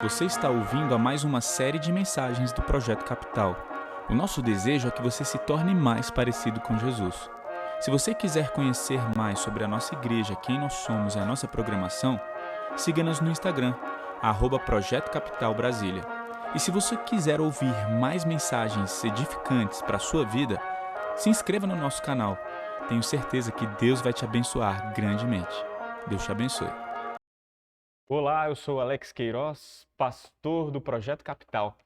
Você está ouvindo a mais uma série de mensagens do Projeto Capital. O nosso desejo é que você se torne mais parecido com Jesus. Se você quiser conhecer mais sobre a nossa igreja, quem nós somos e a nossa programação, siga-nos no Instagram, @Projeto Capital Brasília. E se você quiser ouvir mais mensagens edificantes para a sua vida, se inscreva no nosso canal. Tenho certeza que Deus vai te abençoar grandemente. Deus te abençoe. Olá, eu sou Alex Queiroz, pastor do Projeto Capital,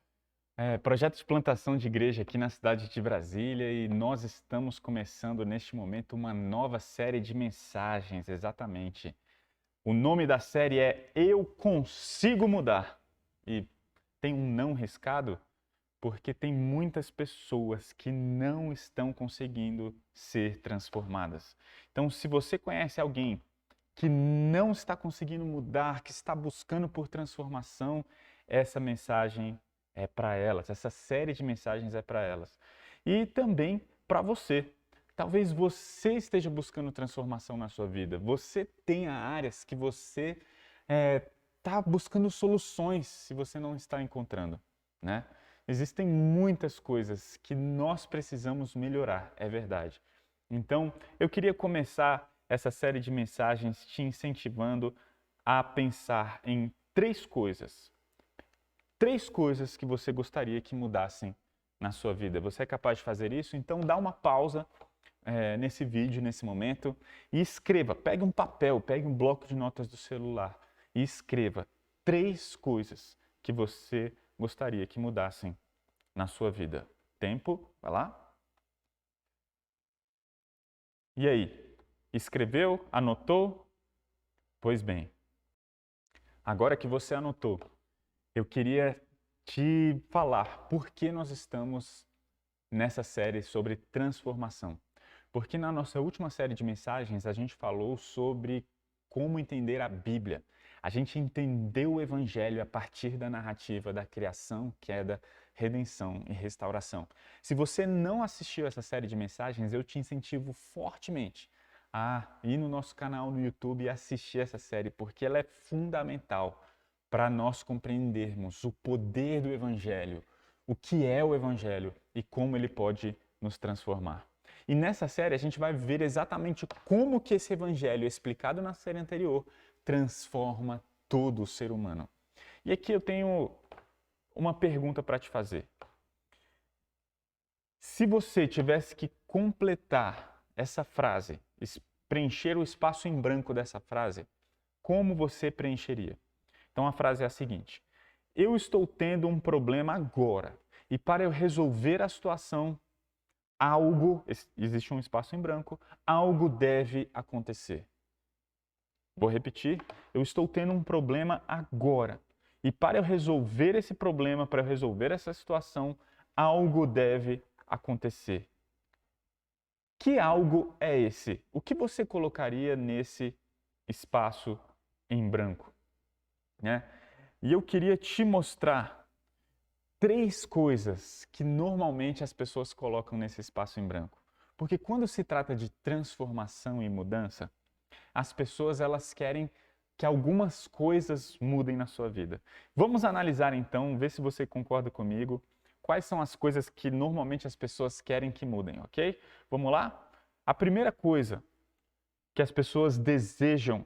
projeto de plantação de igreja aqui na cidade de Brasília, e nós estamos começando neste momento uma nova série de mensagens, exatamente. O nome da série é Eu Consigo Mudar, e tem um não riscado porque tem muitas pessoas que não estão conseguindo ser transformadas. Então, se você conhece alguém que não está conseguindo mudar, que está buscando por transformação, essa mensagem é para elas, essa série de mensagens é para elas. E também para você. Talvez você esteja buscando transformação na sua vida, você tenha áreas que você está buscando soluções se você não está encontrando, né? Existem muitas coisas que nós precisamos melhorar, é verdade. Então, eu queria começar essa série de mensagens te incentivando a pensar em três coisas. Três coisas que você gostaria que mudassem na sua vida. Você é capaz de fazer isso? Então dá uma pausa nesse vídeo, nesse momento, e escreva. Pegue um papel, pegue um bloco de notas do celular e escreva três coisas que você gostaria que mudassem na sua vida. Tempo, vai lá. E aí? Escreveu? Anotou? Pois bem, agora que você anotou, eu queria te falar por que nós estamos nessa série sobre transformação. Porque na nossa última série de mensagens a gente falou sobre como entender a Bíblia. A gente entendeu o Evangelho a partir da narrativa da criação, queda, redenção e restauração. Se você não assistiu essa série de mensagens, eu te incentivo fortemente a ir no nosso canal no YouTube e assistir essa série, porque ela é fundamental para nós compreendermos o poder do Evangelho, o que é o Evangelho e como ele pode nos transformar. E nessa série a gente vai ver exatamente como que esse Evangelho, explicado na série anterior, transforma todo o ser humano. E aqui eu tenho uma pergunta para te fazer. Se você tivesse que completar essa frase, preencher o espaço em branco dessa frase, como você preencheria? Então a frase é a seguinte: eu estou tendo um problema agora, e para eu resolver a situação, existe um espaço em branco, algo deve acontecer. Vou repetir: eu estou tendo um problema agora, e para eu resolver esse problema, para eu resolver essa situação, algo deve acontecer. Que algo é esse? O que você colocaria nesse espaço em branco? Né? E eu queria te mostrar três coisas que normalmente as pessoas colocam nesse espaço em branco. Porque quando se trata de transformação e mudança, as pessoas elas querem que algumas coisas mudem na sua vida. Vamos analisar então, ver se você concorda comigo, quais são as coisas que normalmente as pessoas querem que mudem, ok? Vamos lá? A primeira coisa que as pessoas desejam,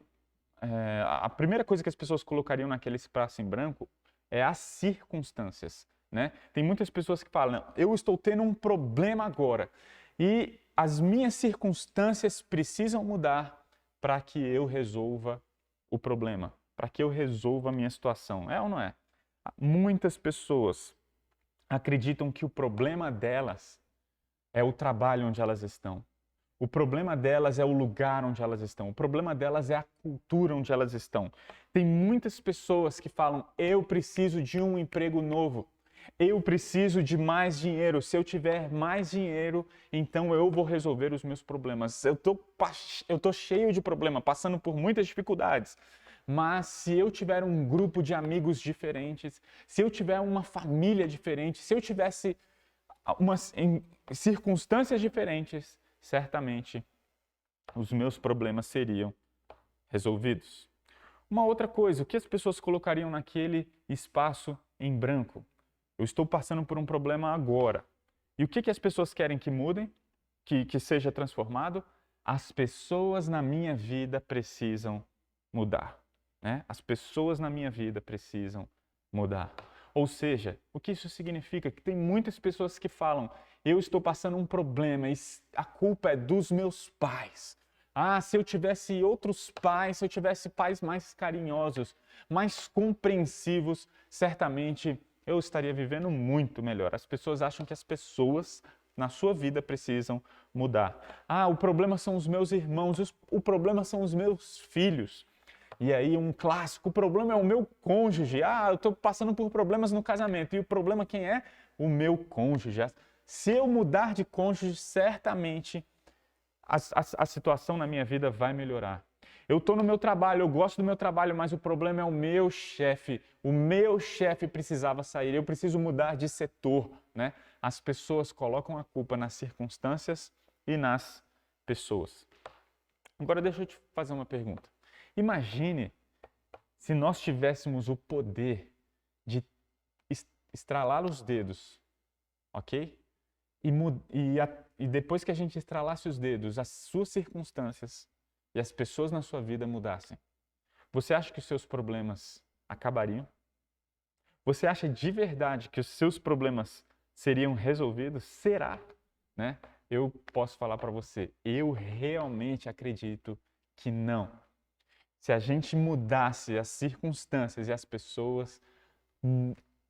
a primeira coisa que as pessoas colocariam naquele espaço em branco é as circunstâncias, né? Tem muitas pessoas que falam: eu estou tendo um problema agora e as minhas circunstâncias precisam mudar para que eu resolva o problema, para que eu resolva a minha situação. É ou não é? Muitas pessoas acreditam que o problema delas é o trabalho onde elas estão. O problema delas é o lugar onde elas estão. O problema delas é a cultura onde elas estão. Tem muitas pessoas que falam: eu preciso de um emprego novo. Eu preciso de mais dinheiro. Se eu tiver mais dinheiro, então eu vou resolver os meus problemas. Eu tô cheio de problema, passando por muitas dificuldades. Mas se eu tiver um grupo de amigos diferentes, se eu tiver uma família diferente, se eu tivesse em circunstâncias diferentes, certamente os meus problemas seriam resolvidos. Uma outra coisa, o que as pessoas colocariam naquele espaço em branco? Eu estou passando por um problema agora. E o que as pessoas querem que mudem? Que seja transformado? As pessoas na minha vida precisam mudar. Né? As pessoas na minha vida precisam mudar. Ou seja, o que isso significa? Que tem muitas pessoas que falam, eu estou passando um problema e a culpa é dos meus pais. Ah, se eu tivesse outros pais, se eu tivesse pais mais carinhosos, mais compreensivos, certamente eu estaria vivendo muito melhor. As pessoas acham que as pessoas na sua vida precisam mudar. Ah, o problema são os meus irmãos, o problema são os meus filhos. E aí um clássico, o problema é o meu cônjuge. Ah, eu estou passando por problemas no casamento. E o problema quem é? O meu cônjuge. Se eu mudar de cônjuge, certamente a situação na minha vida vai melhorar. Eu estou no meu trabalho, eu gosto do meu trabalho, mas o problema é o meu chefe. O meu chefe precisava sair, eu preciso mudar de setor. Né? As pessoas colocam a culpa nas circunstâncias e nas pessoas. Agora deixa eu te fazer uma pergunta. Imagine se nós tivéssemos o poder de estralar os dedos, ok? E depois que a gente estralasse os dedos, as suas circunstâncias e as pessoas na sua vida mudassem. Você acha que os seus problemas acabariam? Você acha de verdade que os seus problemas seriam resolvidos? Será? Né? Eu posso falar para você, eu realmente acredito que não. Se a gente mudasse as circunstâncias e as pessoas,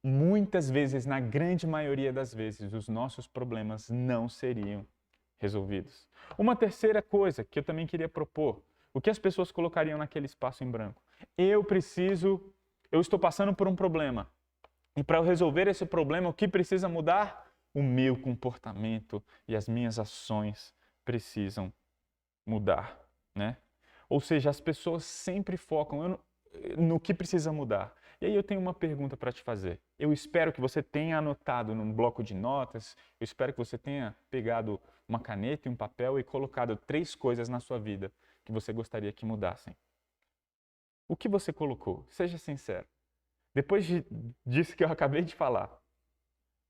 muitas vezes, na grande maioria das vezes, os nossos problemas não seriam resolvidos. Uma terceira coisa que eu também queria propor, o que as pessoas colocariam naquele espaço em branco? Eu estou passando por um problema. E para eu resolver esse problema, o que precisa mudar? O meu comportamento e as minhas ações precisam mudar, né? Ou seja, as pessoas sempre focam no que precisa mudar. E aí eu tenho uma pergunta para te fazer. Eu espero que você tenha anotado num bloco de notas, eu espero que você tenha pegado uma caneta e um papel e colocado 3 coisas na sua vida que você gostaria que mudassem. O que você colocou? Seja sincero. Depois disso que eu acabei de falar,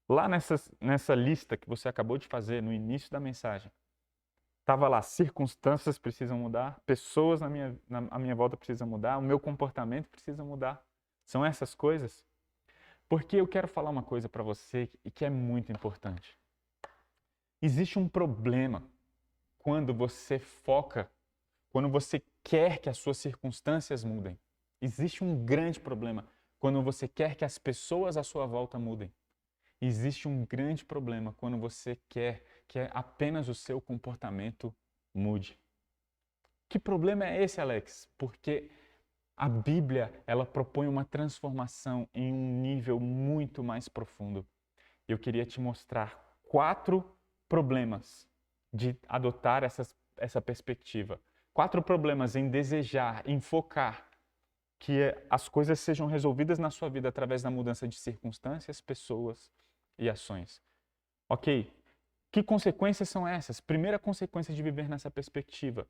lá nessa lista que você acabou de fazer no início da mensagem, estava lá, circunstâncias precisam mudar, pessoas à minha volta precisam mudar, o meu comportamento precisa mudar. São essas coisas? Porque eu quero falar uma coisa para você e que é muito importante. Existe um problema quando você foca, quando você quer que as suas circunstâncias mudem. Existe um grande problema quando você quer que as pessoas à sua volta mudem. Existe um grande problema quando você quer que apenas o seu comportamento mude. Que problema é esse, Alex? Porque a Bíblia, ela propõe uma transformação em um nível muito mais profundo. Eu queria te mostrar 4 problemas de adotar essa perspectiva. 4 problemas em desejar, em focar que as coisas sejam resolvidas na sua vida através da mudança de circunstâncias, pessoas e ações. Ok, que consequências são essas? Primeira consequência de viver nessa perspectiva.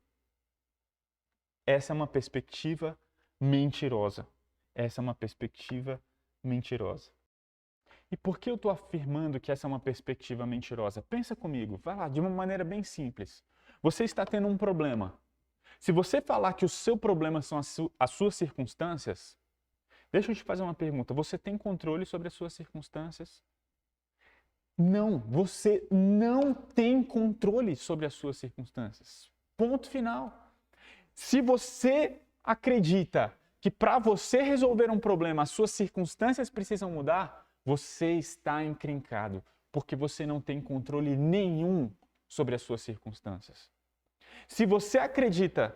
Essa é uma perspectiva mentirosa. Essa é uma perspectiva mentirosa. E por que eu estou afirmando que essa é uma perspectiva mentirosa? Pensa comigo, vai lá, de uma maneira bem simples. Você está tendo um problema. Se você falar que o seu problema são as suas circunstâncias, deixa eu te fazer uma pergunta. Você tem controle sobre as suas circunstâncias? Não, você não tem controle sobre as suas circunstâncias. Ponto final. Se você acredita que para você resolver um problema as suas circunstâncias precisam mudar, você está encrencado, porque você não tem controle nenhum sobre as suas circunstâncias. Se você acredita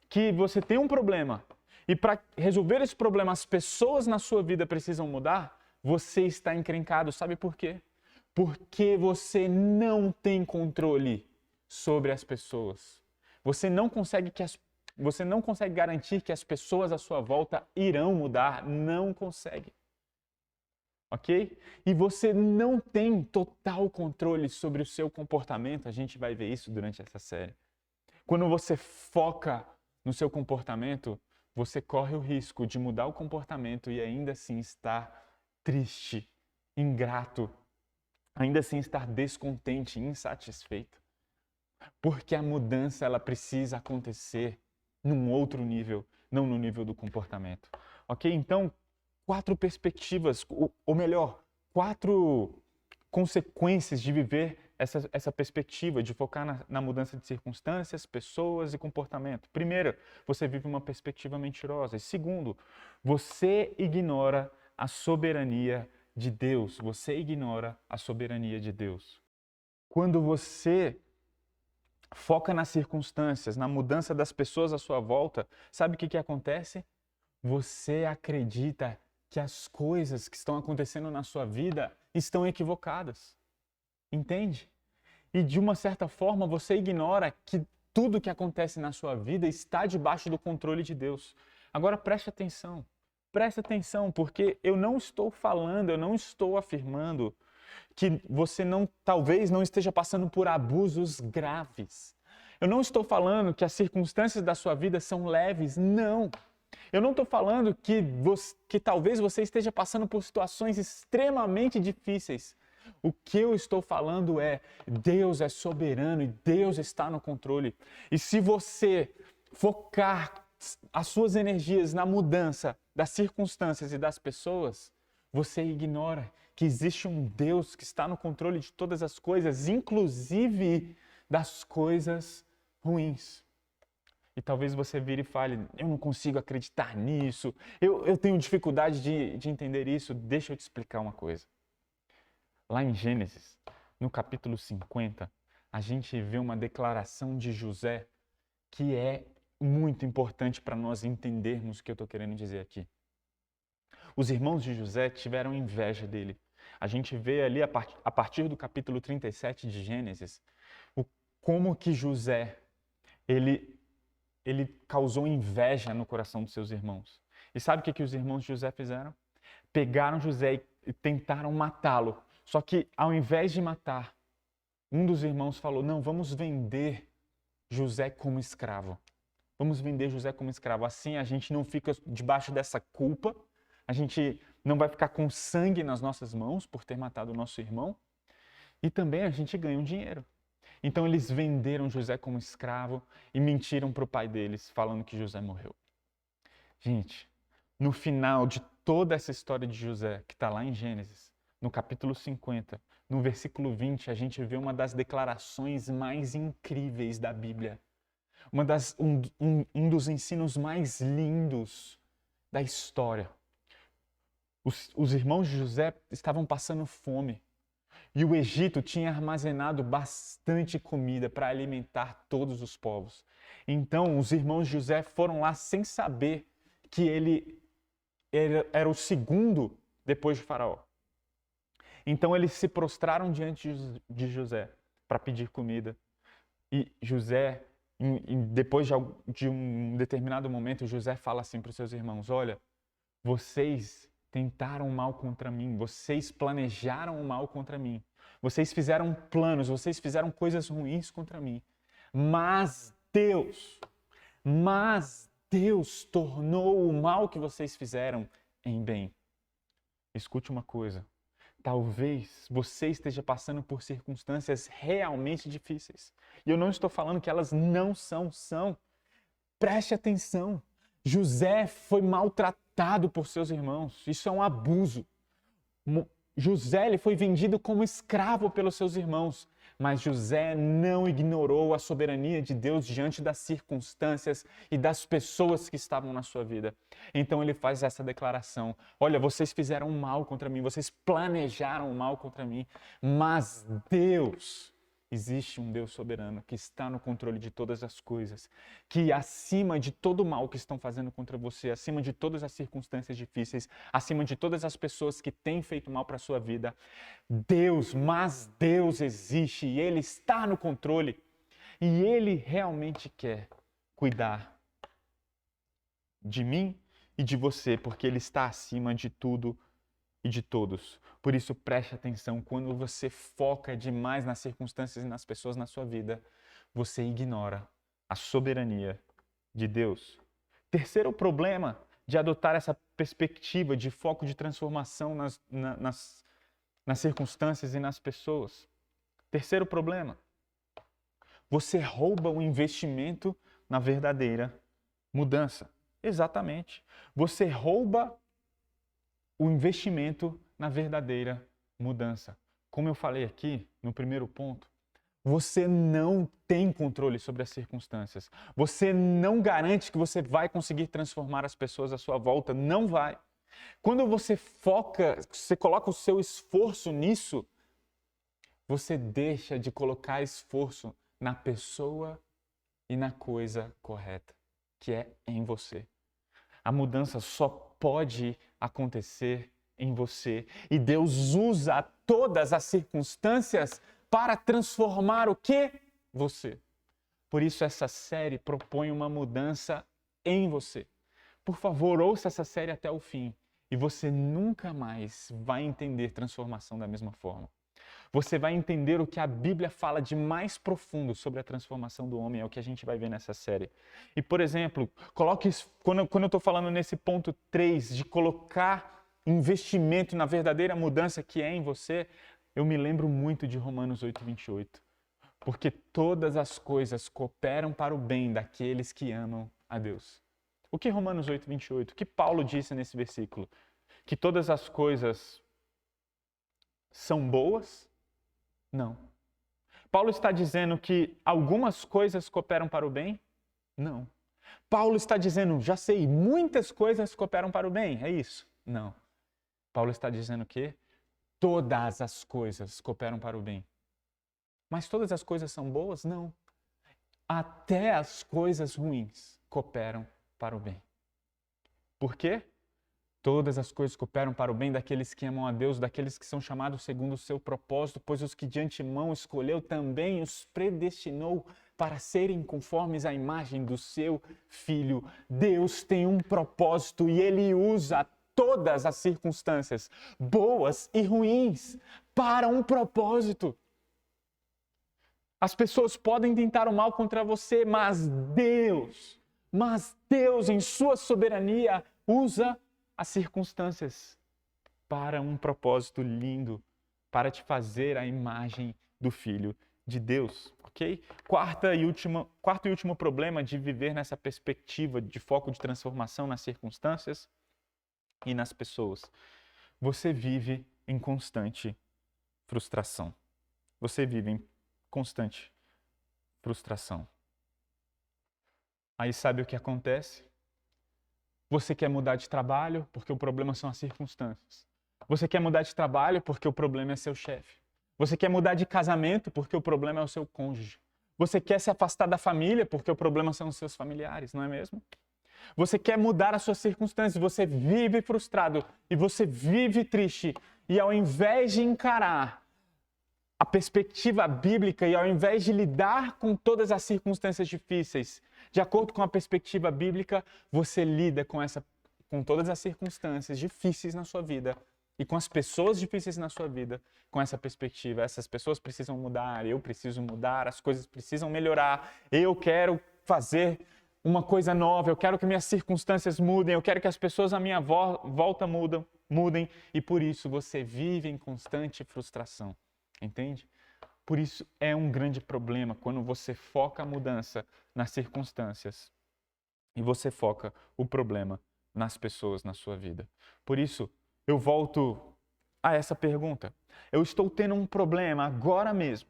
que você tem um problema e para resolver esse problema as pessoas na sua vida precisam mudar, você está encrencado. Sabe por quê? Porque você não tem controle sobre as pessoas. Você não consegue garantir que as pessoas à sua volta irão mudar. Não consegue. Ok? E você não tem total controle sobre o seu comportamento. A gente vai ver isso durante essa série. Quando você foca no seu comportamento, você corre o risco de mudar o comportamento e ainda assim estar triste, ingrato, ainda assim estar descontente, insatisfeito. Porque a mudança ela precisa acontecer num outro nível, não no nível do comportamento. Ok? Então, 4 perspectivas, ou melhor, 4 consequências de viver essa perspectiva, de focar na mudança de circunstâncias, pessoas e comportamento. Primeiro, você vive uma perspectiva mentirosa. E segundo, você ignora a soberania de Deus. Você ignora a soberania de Deus. Quando você foca nas circunstâncias, na mudança das pessoas à sua volta, sabe o que acontece? Você acredita que as coisas que estão acontecendo na sua vida estão equivocadas. Entende? E de uma certa forma você ignora que tudo que acontece na sua vida está debaixo do controle de Deus. Agora preste atenção, porque eu não estou falando, eu não estou afirmando que você talvez não esteja passando por abusos graves. Eu não estou falando que as circunstâncias da sua vida são leves, não. Eu não estou falando que talvez você esteja passando por situações extremamente difíceis. O que eu estou falando é, Deus é soberano e Deus está no controle. E se você focar as suas energias na mudança das circunstâncias e das pessoas, você ignora que existe um Deus que está no controle de todas as coisas, inclusive das coisas ruins. E talvez você vire e fale, eu não consigo acreditar nisso, eu tenho dificuldade de entender isso. Deixa eu te explicar uma coisa. Lá em Gênesis, no capítulo 50, a gente vê uma declaração de José que é muito importante para nós entendermos o que eu estou querendo dizer aqui. Os irmãos de José tiveram inveja dele. A gente vê ali, a partir do capítulo 37 de Gênesis, como que José, ele causou inveja no coração dos seus irmãos. E sabe o que os irmãos de José fizeram? Pegaram José e tentaram matá-lo. Só que, ao invés de matar, um dos irmãos falou, não, vamos vender José como escravo. Vamos vender José como escravo. Assim a gente não fica debaixo dessa culpa, a gente não vai ficar com sangue nas nossas mãos por ter matado o nosso irmão, e também a gente ganha um dinheiro. Então eles venderam José como escravo e mentiram para o pai deles, falando que José morreu. Gente, no final de toda essa história de José, que está lá em Gênesis, no capítulo 50, no versículo 20, a gente vê uma das declarações mais incríveis da Bíblia. Um dos ensinos mais lindos da história. Os irmãos de José estavam passando fome. E o Egito tinha armazenado bastante comida para alimentar todos os povos. Então, os irmãos de José foram lá sem saber que ele era o segundo depois de Faraó. Então, eles se prostraram diante de José para pedir comida. E José, depois de um determinado momento, José fala assim para os seus irmãos, olha, vocês tentaram mal contra mim, vocês planejaram o mal contra mim, vocês fizeram planos, vocês fizeram coisas ruins contra mim, mas Deus tornou o mal que vocês fizeram em bem. Escute uma coisa, talvez você esteja passando por circunstâncias realmente difíceis, e eu não estou falando que elas não são. Preste atenção, José foi maltratado por seus irmãos. Isso é um abuso. José ele foi vendido como escravo pelos seus irmãos. Mas José não ignorou a soberania de Deus diante das circunstâncias e das pessoas que estavam na sua vida. Então ele faz essa declaração. Olha, vocês fizeram mal contra mim. Vocês planejaram mal contra mim. Mas Deus... Existe um Deus soberano que está no controle de todas as coisas, que acima de todo o mal que estão fazendo contra você, acima de todas as circunstâncias difíceis, acima de todas as pessoas que têm feito mal para a sua vida, Deus existe e Ele está no controle e Ele realmente quer cuidar de mim e de você, porque Ele está acima de tudo e de todos. Por isso, preste atenção, quando você foca demais nas circunstâncias e nas pessoas na sua vida, você ignora a soberania de Deus. Terceiro problema de adotar essa perspectiva de foco de transformação nas circunstâncias e nas pessoas. Terceiro problema, você rouba o investimento na verdadeira mudança. Exatamente. Você rouba o investimento na verdadeira mudança. Como eu falei aqui no primeiro ponto, você não tem controle sobre as circunstâncias. Você não garante que você vai conseguir transformar as pessoas à sua volta. Não vai. Quando você foca, você coloca o seu esforço nisso, você deixa de colocar esforço na pessoa e na coisa correta, que é em você. A mudança só pode acontecer em você. E Deus usa todas as circunstâncias para transformar o quê? Você. Por isso essa série propõe uma mudança em você. Por favor, ouça essa série até o fim e você nunca mais vai entender transformação da mesma forma. Você vai entender o que a Bíblia fala de mais profundo sobre a transformação do homem, é o que a gente vai ver nessa série. E, por exemplo, coloque isso, quando eu estou falando nesse ponto 3, de colocar investimento na verdadeira mudança que é em você, eu me lembro muito de Romanos 8:28. Porque todas as coisas cooperam para o bem daqueles que amam a Deus. O que Romanos 8:28? O que Paulo disse nesse versículo? Que todas as coisas são boas? Não. Paulo está dizendo que algumas coisas cooperam para o bem? Não. Paulo está dizendo, já sei, muitas coisas cooperam para o bem, é isso? Não. Paulo está dizendo que todas as coisas cooperam para o bem. Mas todas as coisas são boas? Não. Até as coisas ruins cooperam para o bem. Por quê? Todas as coisas cooperam para o bem daqueles que amam a Deus, daqueles que são chamados segundo o seu propósito, pois os que de antemão escolheu também os predestinou para serem conformes à imagem do seu Filho. Deus tem um propósito e Ele usa todas as circunstâncias, boas e ruins, para um propósito. As pessoas podem tentar o mal contra você, mas Deus, em sua soberania, usa as circunstâncias para um propósito lindo, para te fazer a imagem do Filho de Deus, ok? Quarto e último problema de viver nessa perspectiva de foco de transformação nas circunstâncias e nas pessoas. Você vive em constante frustração. Você vive em constante frustração. Aí sabe o que acontece? Você quer mudar de trabalho porque o problema são as circunstâncias. Você quer mudar de trabalho porque o problema é seu chefe. Você quer mudar de casamento porque o problema é o seu cônjuge. Você quer se afastar da família porque o problema são os seus familiares, não é mesmo? Você quer mudar as suas circunstâncias, você vive frustrado e você vive triste. E ao invés de encarar a perspectiva bíblica e ao invés de lidar com todas as circunstâncias difíceis, de acordo com a perspectiva bíblica, você lida com todas as circunstâncias difíceis na sua vida e com as pessoas difíceis na sua vida com essa perspectiva. Essas pessoas precisam mudar, eu preciso mudar, as coisas precisam melhorar, eu quero fazer uma coisa nova, eu quero que minhas circunstâncias mudem, eu quero que as pessoas à minha volta mudem e por isso você vive em constante frustração. Entende? Por isso é um grande problema quando você foca a mudança nas circunstâncias e você foca o problema nas pessoas na sua vida. Por isso, eu volto a essa pergunta. Eu estou tendo um problema agora mesmo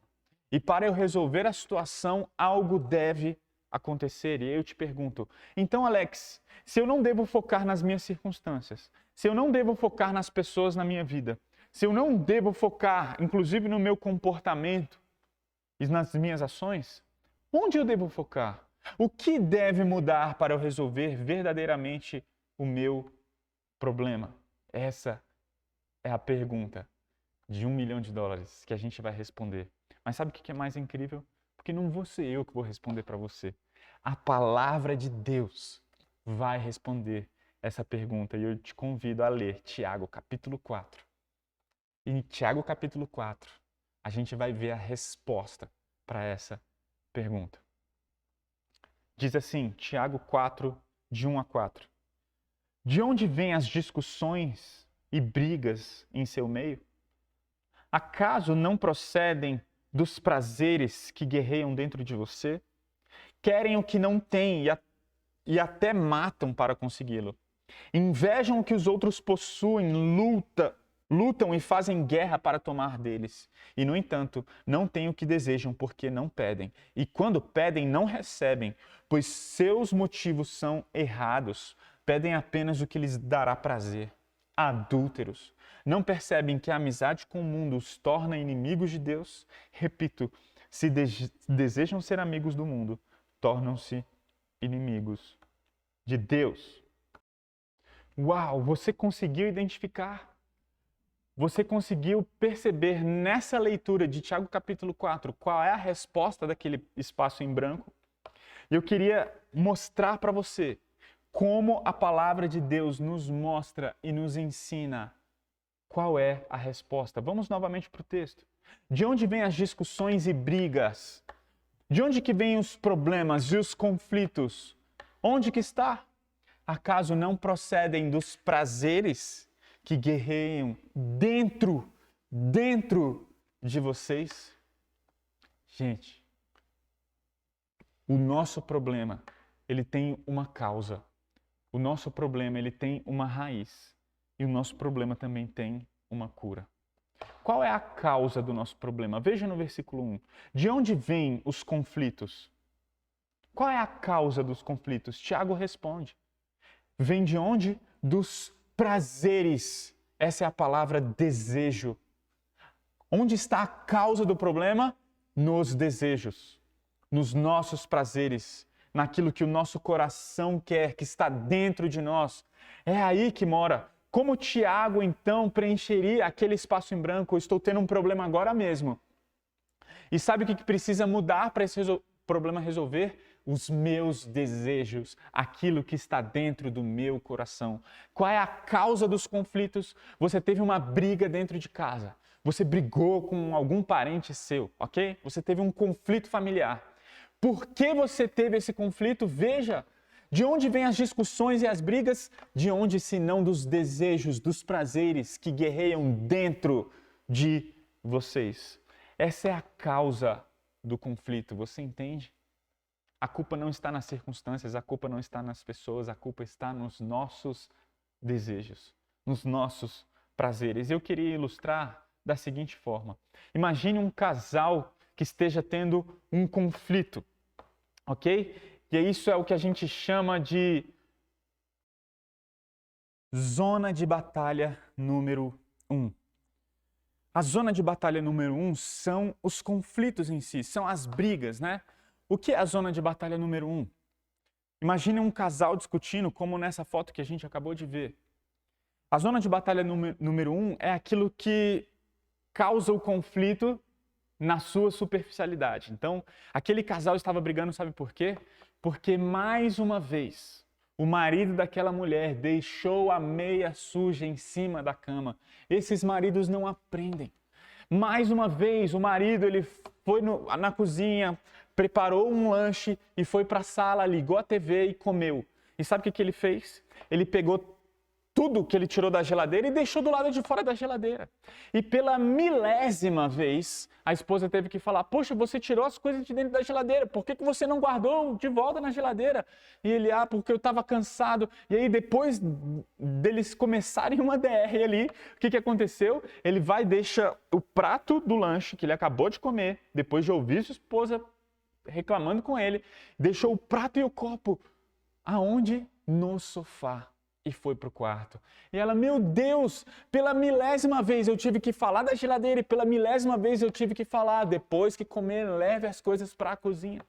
e para eu resolver a situação, algo deve acontecer. E eu te pergunto, então Alex, se eu não devo focar nas minhas circunstâncias, se eu não devo focar nas pessoas na minha vida, se eu não devo focar, inclusive, no meu comportamento e nas minhas ações, onde eu devo focar? O que deve mudar para eu resolver verdadeiramente o meu problema? Essa é a pergunta de $1 milhão que a gente vai responder. Mas sabe o que é mais incrível? Porque não vou ser eu que vou responder para você. A palavra de Deus vai responder essa pergunta. E eu te convido a ler Tiago, capítulo 4. Em Tiago capítulo 4, a gente vai ver a resposta para essa pergunta. Diz assim, Tiago 4, de 1 a 4. De onde vêm as discussões e brigas em seu meio? Acaso não procedem dos prazeres que guerreiam dentro de você? Querem o que não têm e até matam para consegui-lo. Invejam o que os outros possuem, lutam e fazem guerra para tomar deles. E, no entanto, não têm o que desejam porque não pedem. E quando pedem, não recebem, pois seus motivos são errados. Pedem apenas o que lhes dará prazer. Adúlteros. Não percebem que a amizade com o mundo os torna inimigos de Deus? Repito, se desejam ser amigos do mundo, tornam-se inimigos de Deus. Uau, você conseguiu identificar? Você conseguiu perceber nessa leitura de Tiago capítulo 4 qual é a resposta daquele espaço em branco? Eu queria mostrar para você como a palavra de Deus nos mostra e nos ensina qual é a resposta. Vamos novamente para o texto. De onde vêm as discussões e brigas? De onde que vêm os problemas e os conflitos? Onde que está? Acaso não procedem dos prazeres que guerreiam dentro de vocês? Gente, o nosso problema, ele tem uma causa. O nosso problema, ele tem uma raiz. E o nosso problema também tem uma cura. Qual é a causa do nosso problema? Veja no versículo 1. De onde vêm os conflitos? Qual é a causa dos conflitos? Tiago responde. Vem de onde? Dos prazeres. Essa é a palavra desejo. Onde está a causa do problema? Nos desejos, nos nossos prazeres, naquilo que o nosso coração quer, que está dentro de nós. É aí que mora. Como Tiago, então, preencheria aquele espaço em branco? Eu estou tendo um problema agora mesmo. E sabe o que precisa mudar para esse problema resolver? Os meus desejos, aquilo que está dentro do meu coração. Qual é a causa dos conflitos? Você teve uma briga dentro de casa. Você brigou com algum parente seu, ok? Você teve um conflito familiar. Por que você teve esse conflito? Veja, de onde vêm as discussões e as brigas? De onde, senão dos desejos, dos prazeres que guerreiam dentro de vocês? Essa é a causa do conflito, você entende? A culpa não está nas circunstâncias, a culpa não está nas pessoas, a culpa está nos nossos desejos, nos nossos prazeres. Eu queria ilustrar da seguinte forma. Imagine um casal que esteja tendo um conflito, ok? E isso é o que a gente chama de zona de batalha número 1. A zona de batalha número 1 são os conflitos em si, são as brigas, né? O que é a zona de batalha número 1? Imagine um casal discutindo, como nessa foto que a gente acabou de ver. A zona de batalha número 1 é aquilo que causa o conflito na sua superficialidade. Então, aquele casal estava brigando, sabe por quê? Porque, mais uma vez, o marido daquela mulher deixou a meia suja em cima da cama. Esses maridos não aprendem. Mais uma vez, o marido ele foi na cozinha, preparou um lanche e foi para a sala, ligou a TV e comeu. E sabe o que ele fez? Ele pegou tudo que ele tirou da geladeira e deixou do lado de fora da geladeira. E pela milésima vez, a esposa teve que falar, poxa, você tirou as coisas de dentro da geladeira, por que você não guardou de volta na geladeira? E ele, porque eu estava cansado. E aí depois deles começarem uma DR ali, o que aconteceu? Ele vai e deixa o prato do lanche que ele acabou de comer, depois de ouvir sua esposa reclamando com ele, deixou o prato e o copo. Aonde? No sofá. E foi para o quarto. E ela, meu Deus, pela milésima vez eu tive que falar da geladeira e pela milésima vez eu tive que falar, depois que comer, leve as coisas para a cozinha.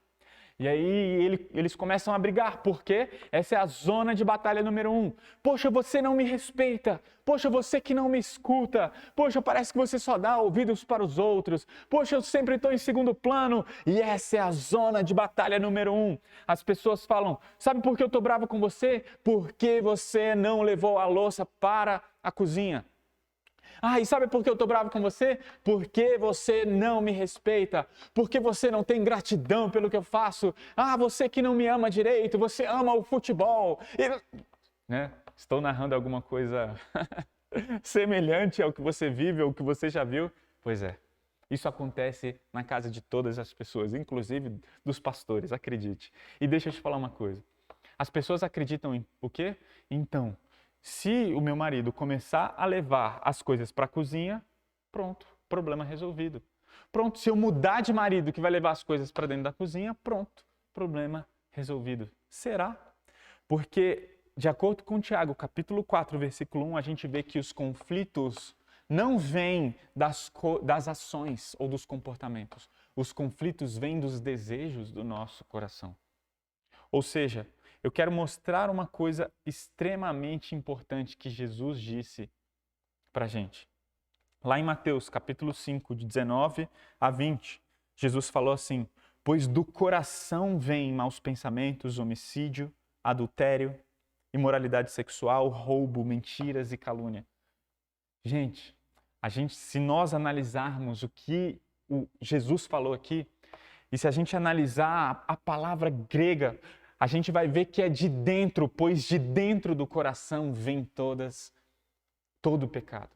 E aí eles começam a brigar, porque essa é a zona de batalha número 1. Poxa, você não me respeita. Poxa, você que não me escuta. Poxa, parece que você só dá ouvidos para os outros. Poxa, eu sempre estou em segundo plano. E essa é a zona de batalha número 1. As pessoas falam, sabe por que eu estou brava com você? Porque você não levou a louça para a cozinha. Ah, e sabe por que eu estou bravo com você? Porque você não me respeita. Porque você não tem gratidão pelo que eu faço. Ah, você que não me ama direito, você ama o futebol. Né? Estou narrando alguma coisa semelhante ao que você vive ou que você já viu? Pois é. Isso acontece na casa de todas as pessoas, inclusive dos pastores, acredite. E deixa eu te falar uma coisa. As pessoas acreditam em o quê? Então, se o meu marido começar a levar as coisas para a cozinha, pronto, problema resolvido. Pronto, se eu mudar de marido que vai levar as coisas para dentro da cozinha, pronto, problema resolvido. Será? Porque, de acordo com Tiago, capítulo 4, versículo 1, a gente vê que os conflitos não vêm das ações ou dos comportamentos. Os conflitos vêm dos desejos do nosso coração. Ou seja, eu quero mostrar uma coisa extremamente importante que Jesus disse para a gente. Lá em Mateus, capítulo 5, de 19 a 20, Jesus falou assim: pois do coração vêm maus pensamentos, homicídio, adultério, imoralidade sexual, roubo, mentiras e calúnia. Gente, se nós analisarmos o que Jesus falou aqui, e se a gente analisar a palavra grega, a gente vai ver que é de dentro, pois de dentro do coração vem todo o pecado.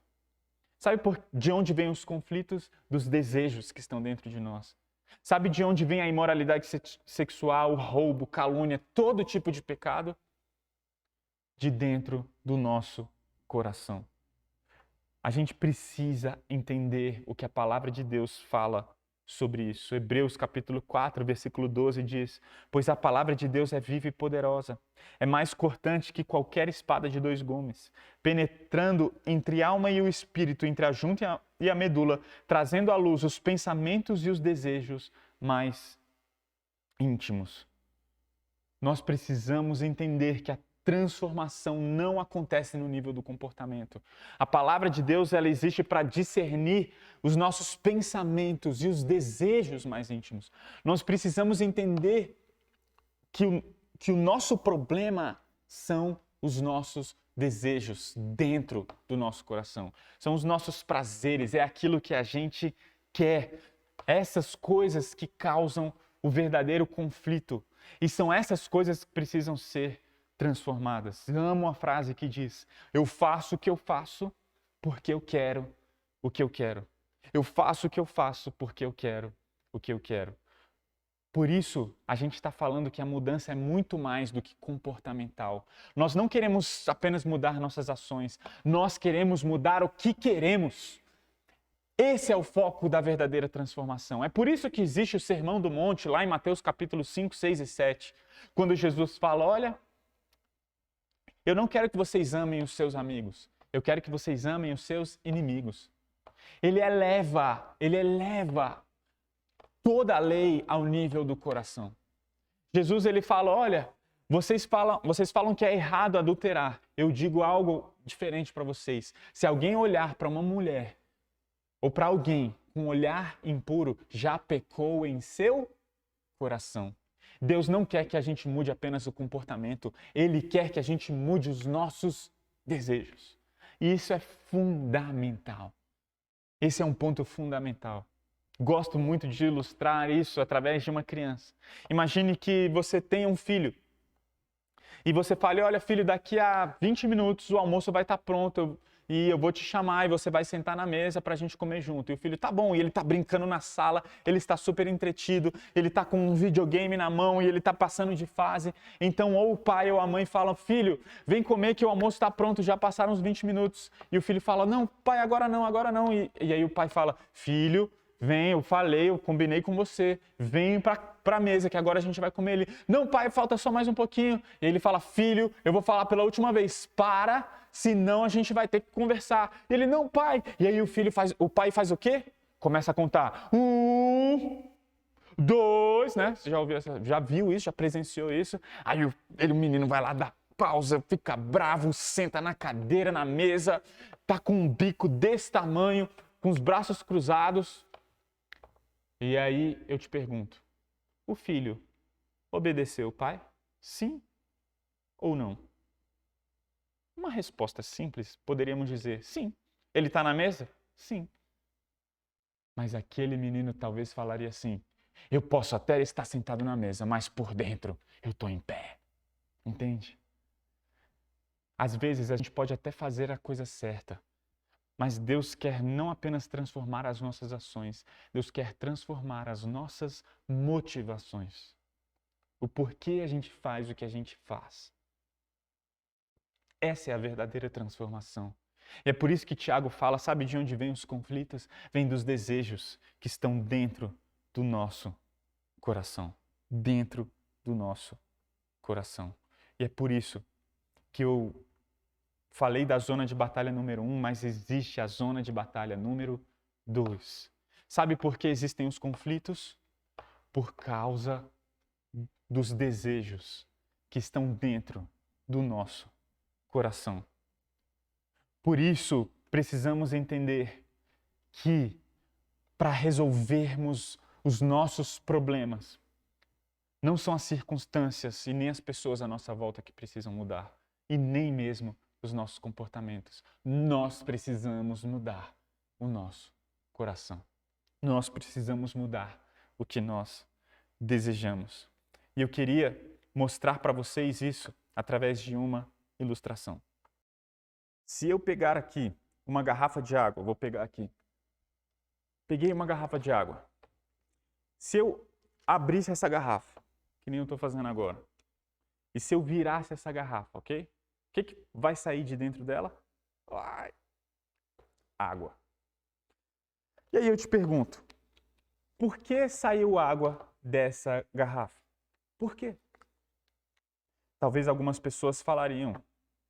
Sabe de onde vêm os conflitos? Dos desejos que estão dentro de nós. Sabe de onde vem a imoralidade sexual, roubo, calúnia, todo tipo de pecado? De dentro do nosso coração. A gente precisa entender o que a palavra de Deus fala sobre isso. Hebreus capítulo 4, versículo 12 diz: pois a palavra de Deus é viva e poderosa, é mais cortante que qualquer espada de 2 gumes, penetrando entre a alma e o espírito, entre a junta e a medula, trazendo à luz os pensamentos e os desejos mais íntimos. Nós precisamos entender que a transformação não acontece no nível do comportamento. A palavra de Deus, ela existe para discernir os nossos pensamentos e os desejos mais íntimos. Nós precisamos entender que o nosso problema são os nossos desejos dentro do nosso coração. São os nossos prazeres, é aquilo que a gente quer. Essas coisas que causam o verdadeiro conflito. E são essas coisas que precisam ser transformadas. Amo a frase que diz: eu faço o que eu faço porque eu quero o que eu quero. Eu faço o que eu faço porque eu quero o que eu quero. Por isso, a gente está falando que a mudança é muito mais do que comportamental. Nós não queremos apenas mudar nossas ações, nós queremos mudar o que queremos. Esse é o foco da verdadeira transformação. É por isso que existe o Sermão do Monte, lá em Mateus capítulo 5, 6 e 7, quando Jesus fala: olha, eu não quero que vocês amem os seus amigos, eu quero que vocês amem os seus inimigos. Ele eleva toda a lei ao nível do coração. Jesus, ele fala: olha, vocês falam que é errado adulterar. Eu digo algo diferente para vocês. Se alguém olhar para uma mulher ou para alguém com um olhar impuro, já pecou em seu coração. Deus não quer que a gente mude apenas o comportamento, Ele quer que a gente mude os nossos desejos. E isso é fundamental. Esse é um ponto fundamental. Gosto muito de ilustrar isso através de uma criança. Imagine que você tem um filho e você fala: olha, filho, daqui a 20 minutos o almoço vai estar pronto e eu vou te chamar e você vai sentar na mesa para a gente comer junto. E o filho: tá bom, e ele está brincando na sala, ele está super entretido, ele está com um videogame na mão e ele está passando de fase. Então ou o pai ou a mãe falam: filho, vem comer que o almoço está pronto, já passaram uns 20 minutos. E o filho fala: não, pai, agora não. E aí o pai fala: filho, vem, eu combinei com você, vem para a mesa que agora a gente vai comer. Ele: não, pai, falta só mais um pouquinho. E ele fala: filho, eu vou falar pela última vez, senão a gente vai ter que conversar. E ele: não, pai. E aí o pai faz o quê? Começa a contar. 1, 2, né? Você já viu isso, já presenciou isso? Aí o menino vai lá, dá pausa, fica bravo, senta na cadeira, na mesa, tá com um bico desse tamanho, com os braços cruzados. E aí eu te pergunto: o filho obedeceu o pai? Sim ou não? Uma resposta simples, poderíamos dizer sim. Ele está na mesa? Sim. Mas aquele menino talvez falaria assim: eu posso até estar sentado na mesa, mas por dentro eu estou em pé. Entende? Às vezes a gente pode até fazer a coisa certa, mas Deus quer não apenas transformar as nossas ações, Deus quer transformar as nossas motivações. O porquê a gente faz o que a gente faz. Essa é a verdadeira transformação. E é por isso que Tiago fala, sabe de onde vêm os conflitos? Vem dos desejos que estão dentro do nosso coração. Dentro do nosso coração. E é por isso que eu falei da zona de batalha número 1, mas existe a zona de batalha número 2. Sabe por que existem os conflitos? Por causa dos desejos que estão dentro do nosso coração. Por isso, precisamos entender que para resolvermos os nossos problemas, não são as circunstâncias e nem as pessoas à nossa volta que precisam mudar, e nem mesmo os nossos comportamentos. Nós precisamos mudar o nosso coração. Nós precisamos mudar o que nós desejamos. E eu queria mostrar para vocês isso através de uma ilustração. Se eu pegar aqui uma garrafa de água, vou pegar aqui. Peguei uma garrafa de água. Se eu abrisse essa garrafa, que nem eu estou fazendo agora, e se eu virasse essa garrafa, ok? O que vai sair de dentro dela? Água. E aí eu te pergunto, por que saiu água dessa garrafa? Por quê? Talvez algumas pessoas falariam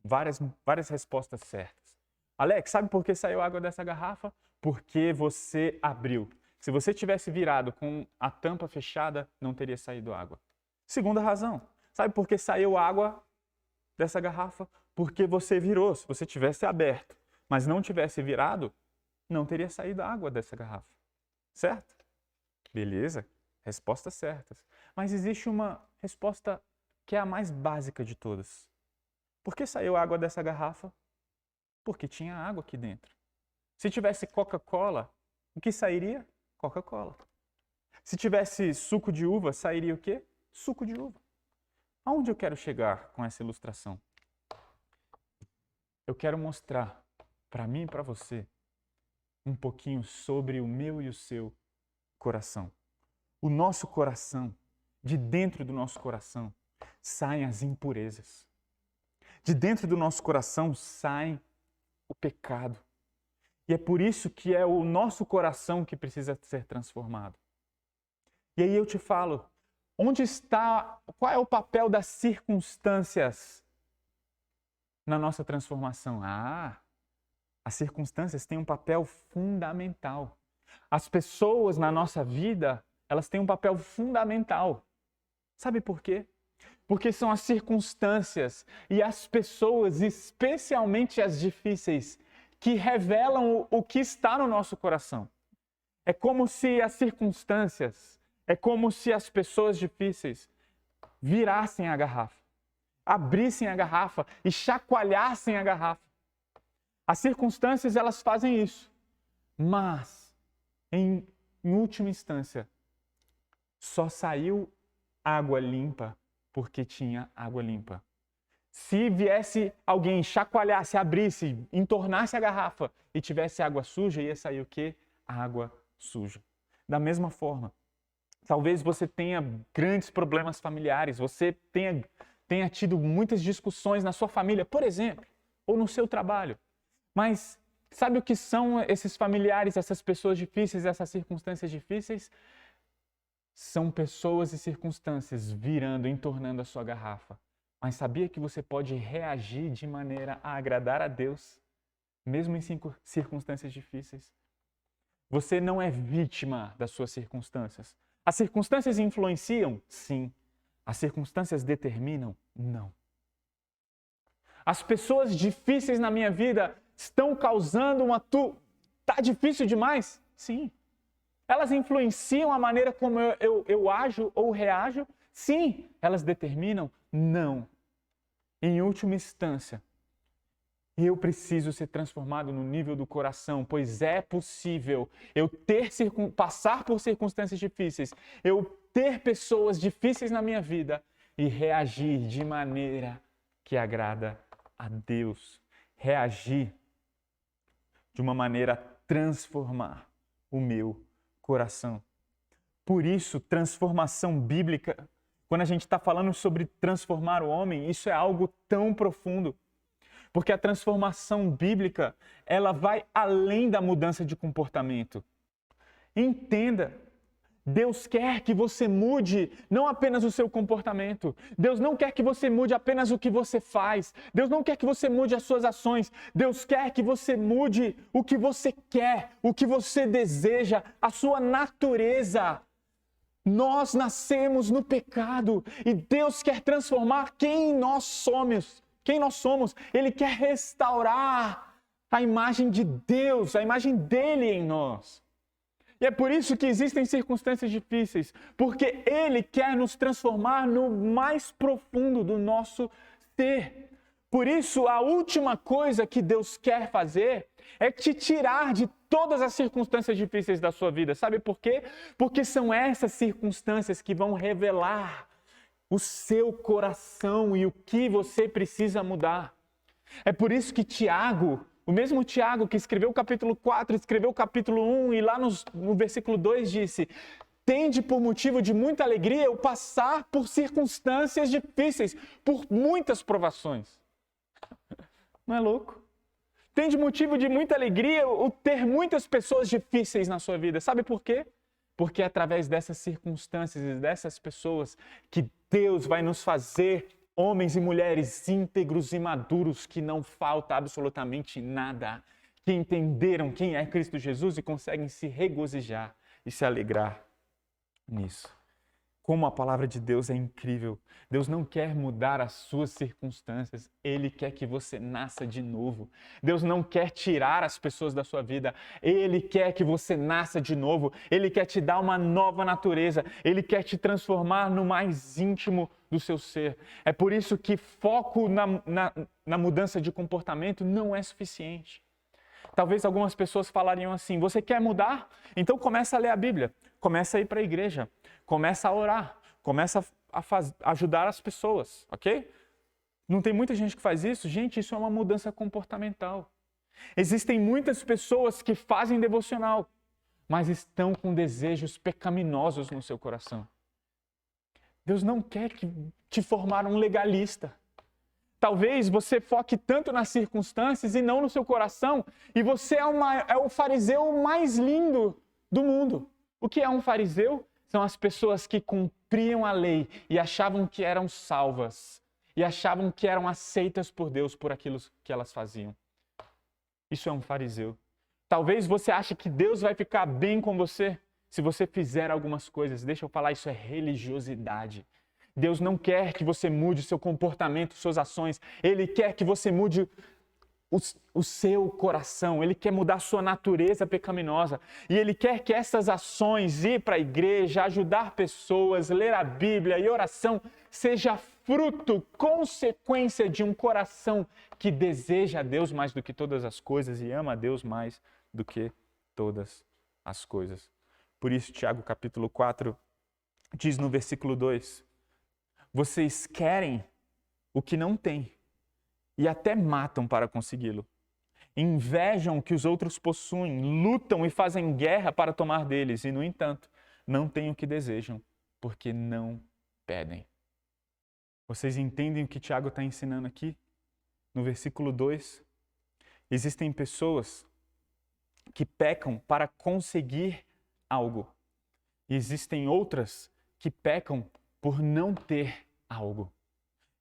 várias respostas certas. Alex, sabe por que saiu água dessa garrafa? Porque você abriu. Se você tivesse virado com a tampa fechada, não teria saído água. Segunda razão, sabe por que saiu água dessa garrafa? Porque você virou. Se você tivesse aberto, mas não tivesse virado, não teria saído água dessa garrafa. Certo? Beleza? Respostas certas. Mas existe uma resposta que é a mais básica de todas. Por que saiu água dessa garrafa? Porque tinha água aqui dentro. Se tivesse Coca-Cola, o que sairia? Coca-Cola. Se tivesse suco de uva, sairia o quê? Suco de uva. Aonde eu quero chegar com essa ilustração? Eu quero mostrar para mim e para você um pouquinho sobre o meu e o seu coração. O nosso coração, de dentro do nosso coração, saem as impurezas. De dentro do nosso coração sai o pecado. E é por isso que é o nosso coração que precisa ser transformado. E aí eu te falo, qual é o papel das circunstâncias na nossa transformação? As circunstâncias têm um papel fundamental. As pessoas na nossa vida, elas têm um papel fundamental. Sabe por quê? Porque são as circunstâncias e as pessoas, especialmente as difíceis, que revelam o que está no nosso coração. É como se as circunstâncias, é como se as pessoas difíceis virassem a garrafa, abrissem a garrafa e chacoalhassem a garrafa. As circunstâncias, elas fazem isso. Mas, em última instância, só saiu água limpa porque tinha água limpa. Se viesse alguém, chacoalhasse, abrisse, entornasse a garrafa e tivesse água suja, ia sair o quê? Água suja. Da mesma forma, talvez você tenha grandes problemas familiares, você tenha tido muitas discussões na sua família, por exemplo, ou no seu trabalho. Mas sabe o que são esses familiares, essas pessoas difíceis, essas circunstâncias difíceis? São pessoas e circunstâncias virando, entornando a sua garrafa. Mas sabia que você pode reagir de maneira a agradar a Deus, mesmo em circunstâncias difíceis? Você não é vítima das suas circunstâncias. As circunstâncias influenciam? Sim. As circunstâncias determinam? Não. As pessoas difíceis na minha vida estão causando Tá difícil demais? Sim. Elas influenciam a maneira como eu ajo ou reajo? Sim. Elas determinam? Não. Em última instância, Eu preciso ser transformado no nível do coração, pois é possível eu passar por circunstâncias difíceis, eu ter pessoas difíceis na minha vida e reagir de maneira que agrada a Deus. Reagir de uma maneira a transformar o meu coração. Por isso, transformação bíblica, quando a gente está falando sobre transformar o homem, isso é algo tão profundo. Porque a transformação bíblica, ela vai além da mudança de comportamento. Entenda, Deus quer que você mude não apenas o seu comportamento. Deus não quer que você mude apenas o que você faz. Deus não quer que você mude as suas ações. Deus quer que você mude o que você quer, o que você deseja, a sua natureza. Nós nascemos no pecado e Deus quer transformar quem nós somos. Ele quer restaurar a imagem de Deus, a imagem dele em nós. E é por isso que existem circunstâncias difíceis, porque Ele quer nos transformar no mais profundo do nosso ser. Por isso, a última coisa que Deus quer fazer é te tirar de todas as circunstâncias difíceis da sua vida. Sabe por quê? Porque são essas circunstâncias que vão revelar o seu coração e o que você precisa mudar. É por isso que Tiago, o mesmo Tiago que escreveu o capítulo 4, escreveu o capítulo 1 e lá no versículo 2 disse: tende por motivo de muita alegria o passar por circunstâncias difíceis, por muitas provações. Não é louco? Tende motivo de muita alegria o ter muitas pessoas difíceis na sua vida. Sabe por quê? Porque é através dessas circunstâncias e dessas pessoas que Deus vai nos fazer homens e mulheres íntegros e maduros, que não falta absolutamente nada, que entenderam quem é Cristo Jesus e conseguem se regozijar e se alegrar nisso. Como a palavra de Deus é incrível. Deus não quer mudar as suas circunstâncias. Ele quer que você nasça de novo. Deus não quer tirar as pessoas da sua vida. Ele quer que você nasça de novo. Ele quer te dar uma nova natureza. Ele quer te transformar no mais íntimo do seu ser. É por isso que foco na mudança de comportamento não é suficiente. Talvez algumas pessoas falariam assim: você quer mudar? Então começa a ler a Bíblia. Começa a ir para a igreja. Começa a orar, começa a ajudar as pessoas, ok? Não tem muita gente que faz isso? Gente, isso é uma mudança comportamental. Existem muitas pessoas que fazem devocional, mas estão com desejos pecaminosos no seu coração. Deus não quer te formar um legalista. Talvez você foque tanto nas circunstâncias e não no seu coração, e você é o fariseu mais lindo do mundo. O que é um fariseu? São as pessoas que cumpriam a lei e achavam que eram salvas e achavam que eram aceitas por Deus por aquilo que elas faziam. Isso é um fariseu. Talvez você ache que Deus vai ficar bem com você se você fizer algumas coisas. Deixa eu falar, isso é religiosidade. Deus não quer que você mude o seu comportamento, suas ações. Ele quer que você mude o seu coração. Ele quer mudar a sua natureza pecaminosa. E Ele quer que essas ações, ir para a igreja, ajudar pessoas, ler a Bíblia e oração, seja fruto, consequência de um coração que deseja a Deus mais do que todas as coisas e ama a Deus mais do que todas as coisas. Por isso, Tiago capítulo 4 diz no versículo 2: vocês querem o que não têm e até matam para consegui-lo. Invejam o que os outros possuem, lutam e fazem guerra para tomar deles, e, no entanto, não têm o que desejam, porque não pedem. Vocês entendem o que Tiago está ensinando aqui? No versículo 2, existem pessoas que pecam para conseguir algo. E existem outras que pecam por não ter algo.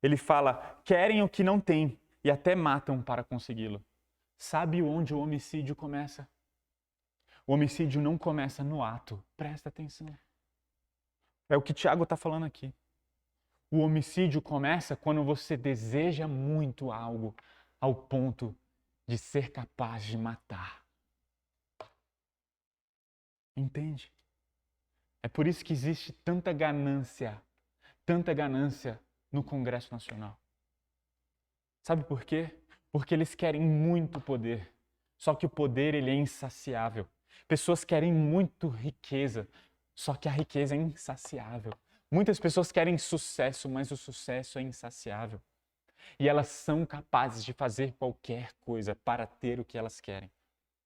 Ele fala, querem o que não têm e até matam para consegui-lo. Sabe onde o homicídio começa? O homicídio não começa no ato. Presta atenção. É o que Tiago está falando aqui. O homicídio começa quando você deseja muito algo ao ponto de ser capaz de matar. Entende? É por isso que existe tanta ganância no Congresso Nacional. Sabe por quê? Porque eles querem muito poder. Só que o poder, ele é insaciável. Pessoas querem muito riqueza, só que a riqueza é insaciável. Muitas pessoas querem sucesso, mas o sucesso é insaciável. E elas são capazes de fazer qualquer coisa para ter o que elas querem.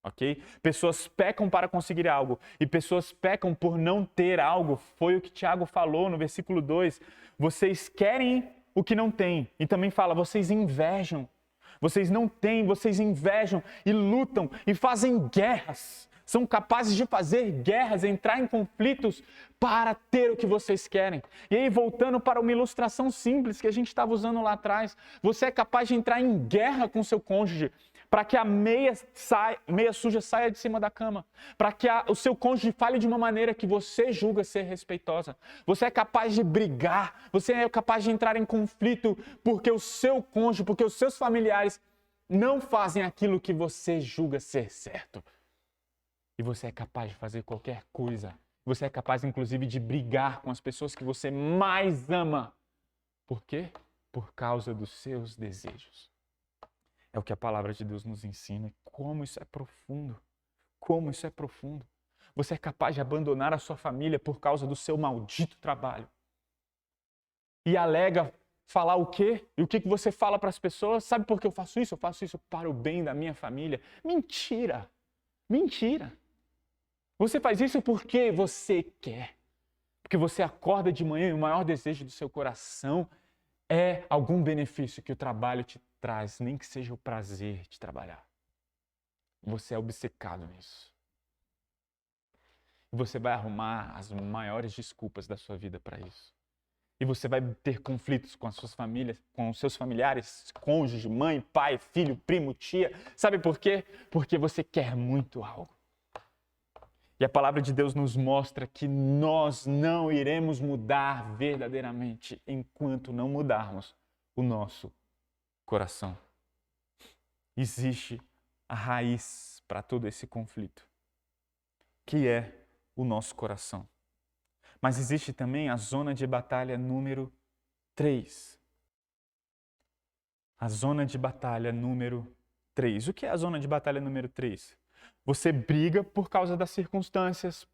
Ok? Pessoas pecam para conseguir algo e pessoas pecam por não ter algo. Foi o que Tiago falou no versículo 2. Vocês querem o que não têm. E também fala, vocês invejam. Vocês não têm, vocês invejam e lutam e fazem guerras. São capazes de fazer guerras, entrar em conflitos para ter o que vocês querem. E aí, voltando para uma ilustração simples que a gente estava usando lá atrás, você é capaz de entrar em guerra com seu cônjuge para que a meia suja saia de cima da cama, para que o seu cônjuge fale de uma maneira que você julga ser respeitosa. Você é capaz de brigar, você é capaz de entrar em conflito porque o seu cônjuge, porque os seus familiares não fazem aquilo que você julga ser certo. E você é capaz de fazer qualquer coisa. Você é capaz, inclusive, de brigar com as pessoas que você mais ama. Por quê? Por causa dos seus desejos. É o que a palavra de Deus nos ensina. Como isso é profundo. Como isso é profundo. Você é capaz de abandonar a sua família por causa do seu maldito trabalho. E alega falar o quê? E o que você fala para as pessoas? Sabe por que eu faço isso? Eu faço isso para o bem da minha família. Mentira! Mentira! Você faz isso porque você quer. Porque você acorda de manhã e o maior desejo do seu coração é algum benefício que o trabalho te traz, nem que seja o prazer de trabalhar. Você é obcecado nisso. E você vai arrumar as maiores desculpas da sua vida para isso. E você vai ter conflitos com as suas famílias, com os seus familiares, cônjuge, mãe, pai, filho, primo, tia. Sabe por quê? Porque você quer muito algo. E a palavra de Deus nos mostra que nós não iremos mudar verdadeiramente enquanto não mudarmos o nosso coração. Existe a raiz para todo esse conflito, que é o nosso coração. Mas existe também a zona de batalha número 3. A zona de batalha número 3. O que é a zona de batalha número 3? Você briga por causa das circunstâncias.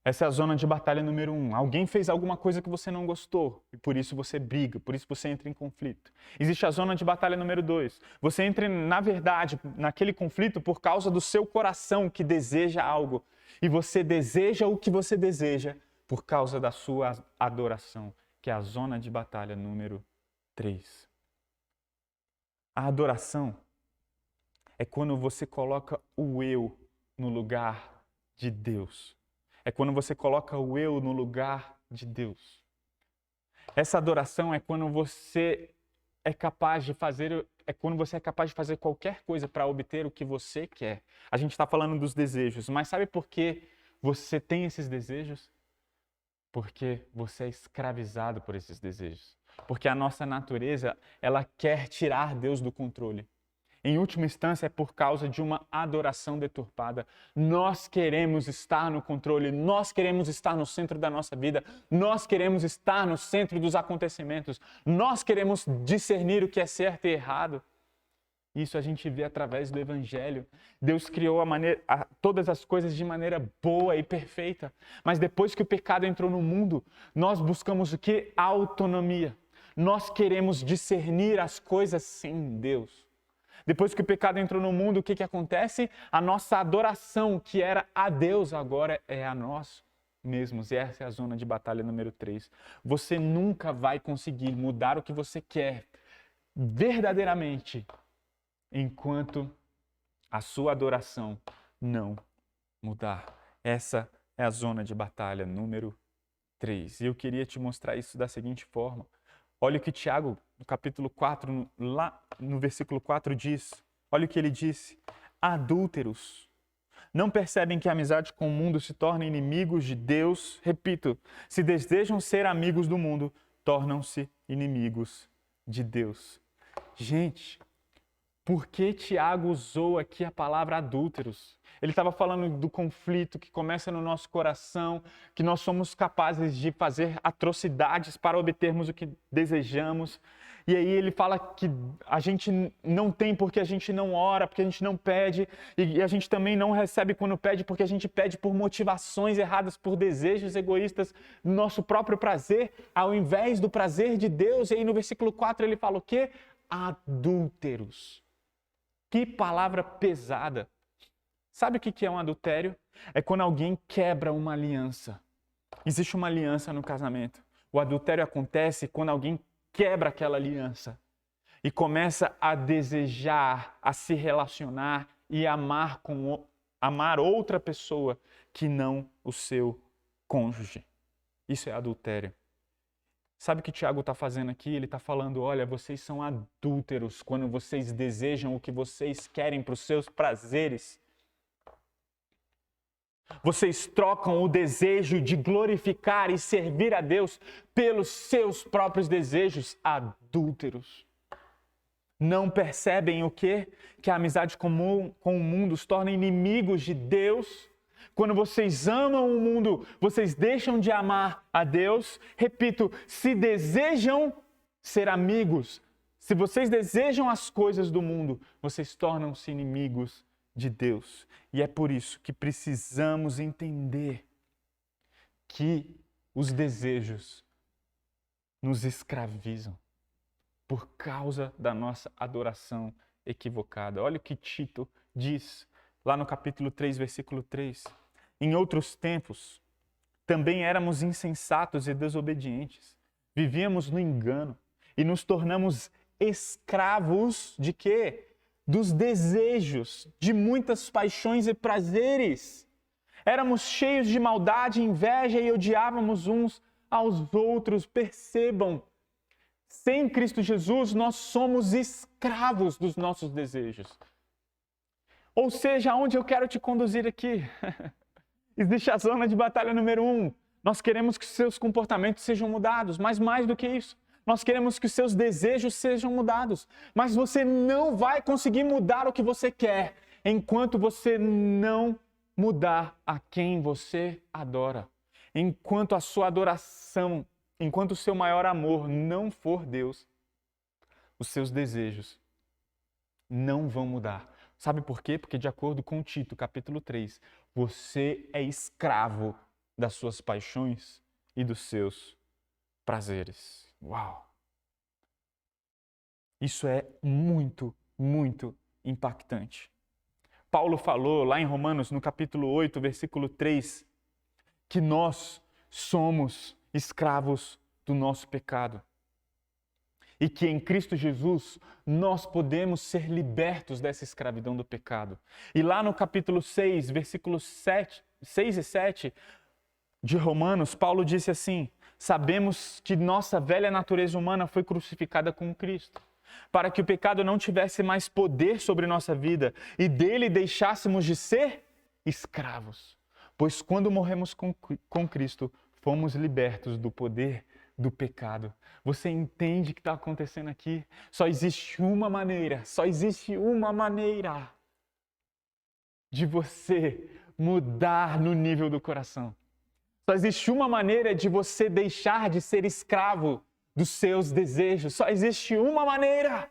Essa é a zona de batalha número 1. Alguém fez alguma coisa que você não gostou e por isso você briga, por isso você entra em conflito. Existe a zona de batalha número 2. Você entra, na verdade, naquele conflito por causa do seu coração que deseja algo. E você deseja o que você deseja por causa da sua adoração, que é a zona de batalha número 3. A adoração é quando você coloca o eu no lugar de Deus. É quando você coloca o eu no lugar de Deus. Essa adoração é quando você é capaz de fazer, qualquer coisa para obter o que você quer. A gente está falando dos desejos, mas sabe por que você tem esses desejos? Porque você é escravizado por esses desejos. Porque a nossa natureza, ela quer tirar Deus do controle. Em última instância, é por causa de uma adoração deturpada. Nós queremos estar no controle, nós queremos estar no centro da nossa vida, nós queremos estar no centro dos acontecimentos, nós queremos discernir o que é certo e errado. Isso a gente vê através do Evangelho. Deus criou todas as coisas de maneira boa e perfeita. Mas depois que o pecado entrou no mundo, nós buscamos o quê? Autonomia. Nós queremos discernir as coisas sem Deus. Depois que o pecado entrou no mundo, o que acontece? A nossa adoração, que era a Deus, agora é a nós mesmos. E essa é a zona de batalha número 3. Você nunca vai conseguir mudar o que você quer verdadeiramente enquanto a sua adoração não mudar. Essa é a zona de batalha número 3. E eu queria te mostrar isso da seguinte forma. Olha o que Tiago, no capítulo 4, lá no versículo 4 diz. Olha o que ele disse. Adúlteros, não percebem que a amizade com o mundo se torna inimigos de Deus? Repito, se desejam ser amigos do mundo, tornam-se inimigos de Deus. Gente, por que Tiago usou aqui a palavra adúlteros? Ele estava falando do conflito que começa no nosso coração, que nós somos capazes de fazer atrocidades para obtermos o que desejamos. E aí ele fala que a gente não tem porque a gente não ora, porque a gente não pede, e a gente também não recebe quando pede porque a gente pede por motivações erradas, por desejos egoístas, no nosso próprio prazer, ao invés do prazer de Deus. E aí no versículo 4 ele fala o quê? Adúlteros. Que palavra pesada. Sabe o que é um adultério? É quando alguém quebra uma aliança. Existe uma aliança no casamento. O adultério acontece quando alguém quebra aquela aliança e começa a desejar, a se relacionar e amar outra pessoa que não o seu cônjuge. Isso é adultério. Sabe o que Tiago está fazendo aqui? Ele está falando, olha, vocês são adúlteros quando vocês desejam o que vocês querem para os seus prazeres. Vocês trocam o desejo de glorificar e servir a Deus pelos seus próprios desejos, adúlteros. Não percebem o quê? Que a amizade comum com o mundo os torna inimigos de Deus. Quando vocês amam o mundo, vocês deixam de amar a Deus. Repito, se desejam ser amigos, se vocês desejam as coisas do mundo, vocês tornam-se inimigos de Deus. E é por isso que precisamos entender que os desejos nos escravizam por causa da nossa adoração equivocada. Olha o que Tito diz lá no capítulo 3, versículo 3. Em outros tempos, também éramos insensatos e desobedientes. Vivíamos no engano e nos tornamos escravos de quê? Dos desejos, de muitas paixões e prazeres. Éramos cheios de maldade e inveja e odiávamos uns aos outros. Percebam, sem Cristo Jesus, nós somos escravos dos nossos desejos. Ou seja, aonde eu quero te conduzir aqui? Existe a zona de batalha número 1. Nós queremos que seus comportamentos sejam mudados, mas mais do que isso, nós queremos que os seus desejos sejam mudados. Mas você não vai conseguir mudar o que você quer enquanto você não mudar a quem você adora. Enquanto a sua adoração, enquanto o seu maior amor não for Deus, os seus desejos não vão mudar. Sabe por quê? Porque de acordo com Tito, capítulo 3, você é escravo das suas paixões e dos seus prazeres. Uau! Isso é muito, muito impactante. Paulo falou lá em Romanos, no capítulo 8, versículo 3, que nós somos escravos do nosso pecado. E que em Cristo Jesus nós podemos ser libertos dessa escravidão do pecado. E lá no capítulo 6, versículos 6 e 7 de Romanos, Paulo disse assim: sabemos que nossa velha natureza humana foi crucificada com Cristo, para que o pecado não tivesse mais poder sobre nossa vida e dele deixássemos de ser escravos. Pois quando morremos com Cristo, fomos libertos do poder do pecado. Você entende o que está acontecendo aqui? Só existe uma maneira de você mudar no nível do coração. Só existe uma maneira de você deixar de ser escravo dos seus desejos. Só existe uma maneira.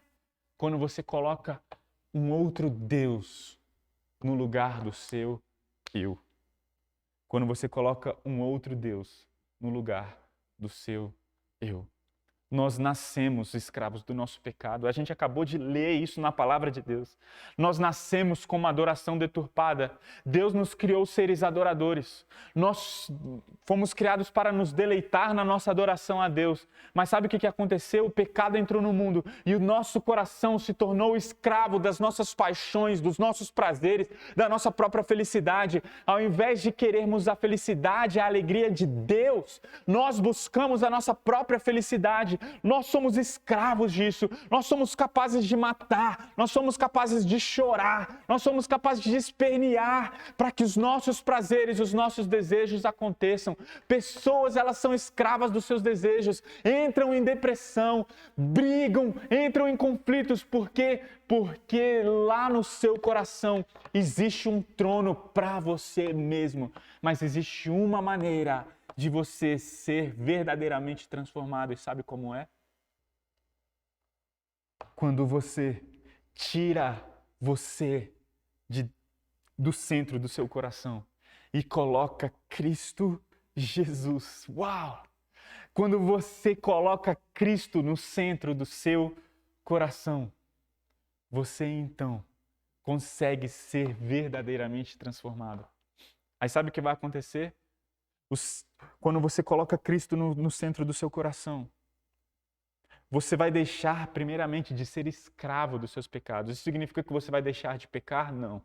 Quando você coloca um outro Deus no lugar do seu eu. Quando você coloca um outro Deus no lugar do seu eu. Nós nascemos escravos do nosso pecado. A gente acabou de ler isso na palavra de Deus. Nós nascemos com uma adoração deturpada. Deus nos criou seres adoradores. Nós fomos criados para nos deleitar na nossa adoração a Deus. Mas sabe o que aconteceu? O pecado entrou no mundo e o nosso coração se tornou escravo das nossas paixões, dos nossos prazeres, da nossa própria felicidade. Ao invés de querermos a felicidade, a alegria de Deus, nós buscamos a nossa própria felicidade. Nós somos escravos disso, nós somos capazes de matar, nós somos capazes de chorar, nós somos capazes de espernear para que os nossos prazeres, os nossos desejos aconteçam. Pessoas, elas são escravas dos seus desejos, entram em depressão, brigam, entram em conflitos, porque lá no seu coração existe um trono para você mesmo, mas existe uma maneira de você ser verdadeiramente transformado. E sabe como é? quando você tira você do centro do seu coração e coloca Cristo Jesus. Uau! Quando você coloca Cristo no centro do seu coração, você então consegue ser verdadeiramente transformado. Aí sabe o que vai acontecer? Quando você coloca Cristo no centro do seu coração, você vai deixar primeiramente de ser escravo dos seus pecados. Isso significa que você vai deixar de pecar? Não.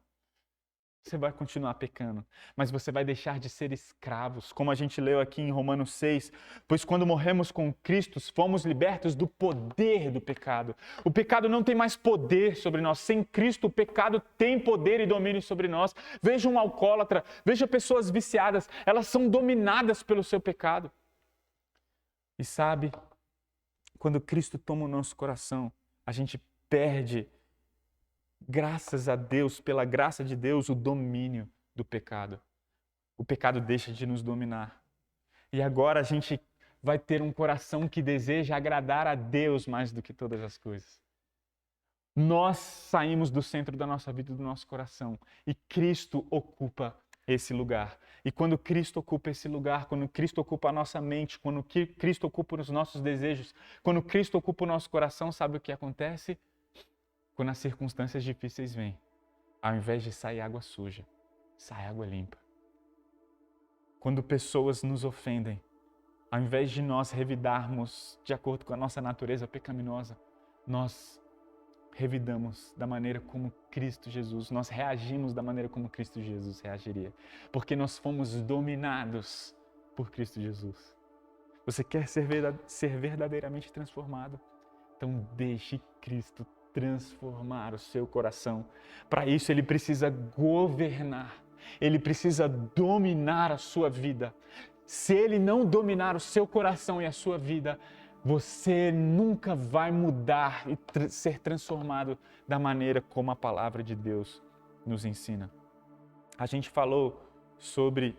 Você vai continuar pecando, mas você vai deixar de ser escravos, como a gente leu aqui em Romanos 6, pois quando morremos com Cristo, fomos libertos do poder do pecado. O pecado não tem mais poder sobre nós. Sem Cristo, o pecado tem poder e domínio sobre nós. Veja um alcoólatra, veja pessoas viciadas, elas são dominadas pelo seu pecado. E sabe, quando Cristo toma o nosso coração, a gente perde, graças a Deus, pela graça de Deus, o domínio do pecado. O pecado deixa de nos dominar. E agora a gente vai ter um coração que deseja agradar a Deus mais do que todas as coisas. Nós saímos do centro da nossa vida e do nosso coração. E Cristo ocupa esse lugar. E quando Cristo ocupa esse lugar, quando Cristo ocupa a nossa mente, quando Cristo ocupa os nossos desejos, quando Cristo ocupa o nosso coração, sabe o que acontece? Quando as circunstâncias difíceis vêm, ao invés de sair água suja, sai água limpa. Quando pessoas nos ofendem, ao invés de nós revidarmos de acordo com a nossa natureza pecaminosa, nós revidamos da maneira como Cristo Jesus, nós reagimos da maneira como Cristo Jesus reagiria. Porque nós fomos dominados por Cristo Jesus. Você quer ser verdadeiramente transformado? Então deixe Cristo transformar o seu coração. Para isso ele precisa governar, ele precisa dominar a sua vida. Se ele não dominar o seu coração e a sua vida, você nunca vai mudar e ser transformado da maneira como a palavra de Deus nos ensina. A gente falou sobre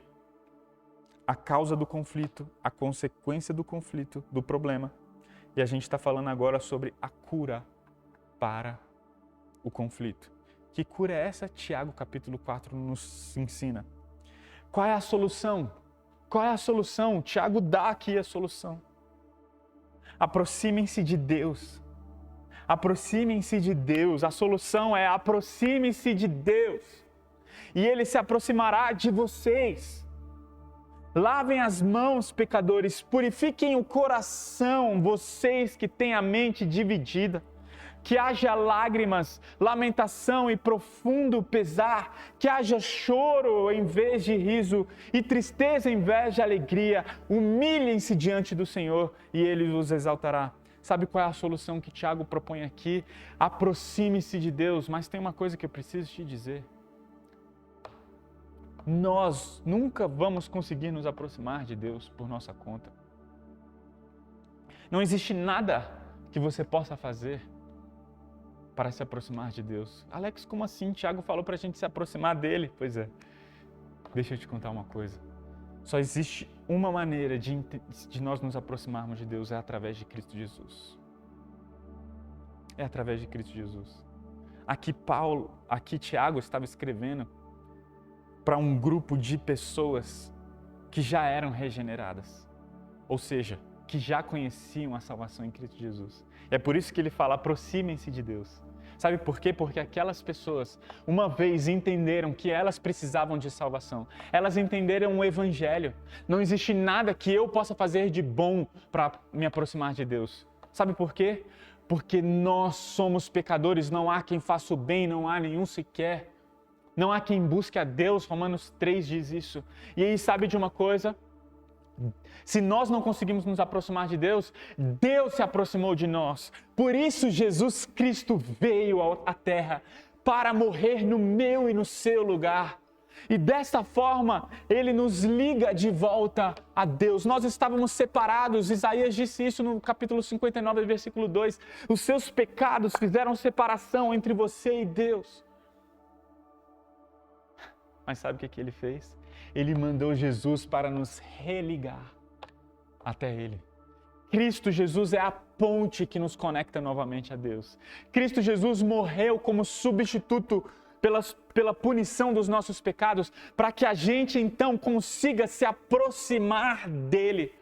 a causa do conflito, a consequência do conflito, do problema. E a gente está falando agora sobre a cura para o conflito. Que cura é essa? Tiago capítulo 4 nos ensina. Qual é a solução? Qual é a solução? Tiago dá aqui a solução. Aproximem-se de Deus. Aproximem-se de Deus. A solução é aproximem-se de Deus. E Ele se aproximará de vocês. Lavem as mãos, pecadores. Purifiquem o coração, vocês que têm a mente dividida. Que haja lágrimas, lamentação e profundo pesar, que haja choro em vez de riso e tristeza em vez de alegria. Humilhem-se diante do Senhor e Ele os exaltará. Sabe qual é a solução que Tiago propõe aqui? Aproxime-se de Deus, mas tem uma coisa que eu preciso te dizer. Nós nunca vamos conseguir nos aproximar de Deus por nossa conta. Não existe nada que você possa fazer para se aproximar de Deus. Alex, como assim? Tiago falou para a gente se aproximar dele. Pois é, deixa eu te contar uma coisa. Só existe uma maneira de nós nos aproximarmos de Deus, é através de Cristo Jesus. É através de Cristo Jesus. Aqui Tiago estava escrevendo para um grupo de pessoas que já eram regeneradas. Ou seja, que já conheciam a salvação em Cristo Jesus. É por isso que ele fala, aproximem-se de Deus. Sabe por quê? Porque aquelas pessoas, uma vez entenderam que elas precisavam de salvação. Elas entenderam o Evangelho. Não existe nada que eu possa fazer de bom para me aproximar de Deus. Sabe por quê? Porque nós somos pecadores, não há quem faça o bem, não há nenhum sequer. Não há quem busque a Deus, Romanos 3 diz isso. E aí sabe de uma coisa? Se nós não conseguimos nos aproximar de Deus, Deus se aproximou de nós. Por isso Jesus Cristo veio à terra para morrer no meu e no seu lugar. E desta forma, Ele nos liga de volta a Deus. Nós estávamos separados, Isaías disse isso no capítulo 59, versículo 2. Os seus pecados fizeram separação entre você e Deus. Mas sabe o que Ele fez? Ele mandou Jesus para nos religar até Ele. Cristo Jesus é a ponte que nos conecta novamente a Deus. Cristo Jesus morreu como substituto pela punição dos nossos pecados, para que a gente então consiga se aproximar dele.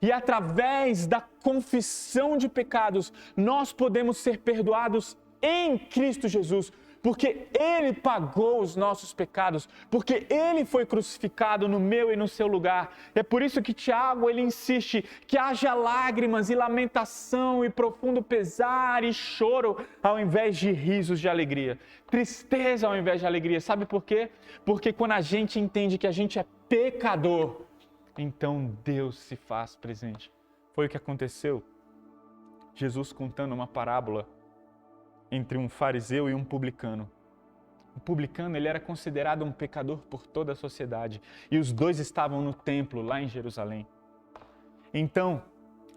E através da confissão de pecados, nós podemos ser perdoados em Cristo Jesus, porque Ele pagou os nossos pecados, porque Ele foi crucificado no meu e no seu lugar. É por isso que Tiago, ele insiste que haja lágrimas e lamentação e profundo pesar e choro, ao invés de risos de alegria. Tristeza ao invés de alegria. Sabe por quê? Porque quando a gente entende que a gente é pecador, então Deus se faz presente. Foi o que aconteceu. Jesus contando uma parábola entre um fariseu e um publicano. O publicano, ele era considerado um pecador por toda a sociedade. E os dois estavam no templo, lá em Jerusalém. Então,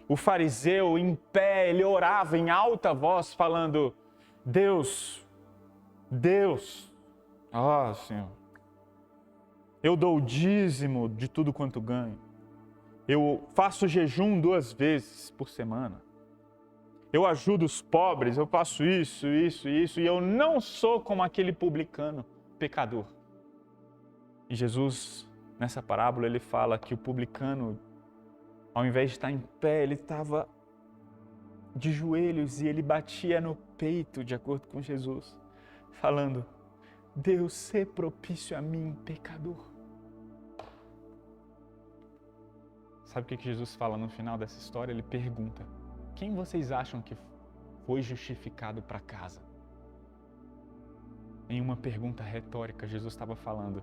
o fariseu, em pé, ele orava em alta voz, falando: Deus, ó Senhor, eu dou o dízimo de tudo quanto ganho. Eu faço jejum 2 vezes por semana. Eu ajudo os pobres, eu faço isso, e eu não sou como aquele publicano pecador. E Jesus, nessa parábola, ele fala que o publicano, ao invés de estar em pé, ele estava de joelhos e ele batia no peito, de acordo com Jesus, falando: Deus, sê propício a mim, pecador. Sabe o que Jesus fala no final dessa história? Ele pergunta: quem vocês acham que foi justificado para casa? Em uma pergunta retórica, Jesus estava falando: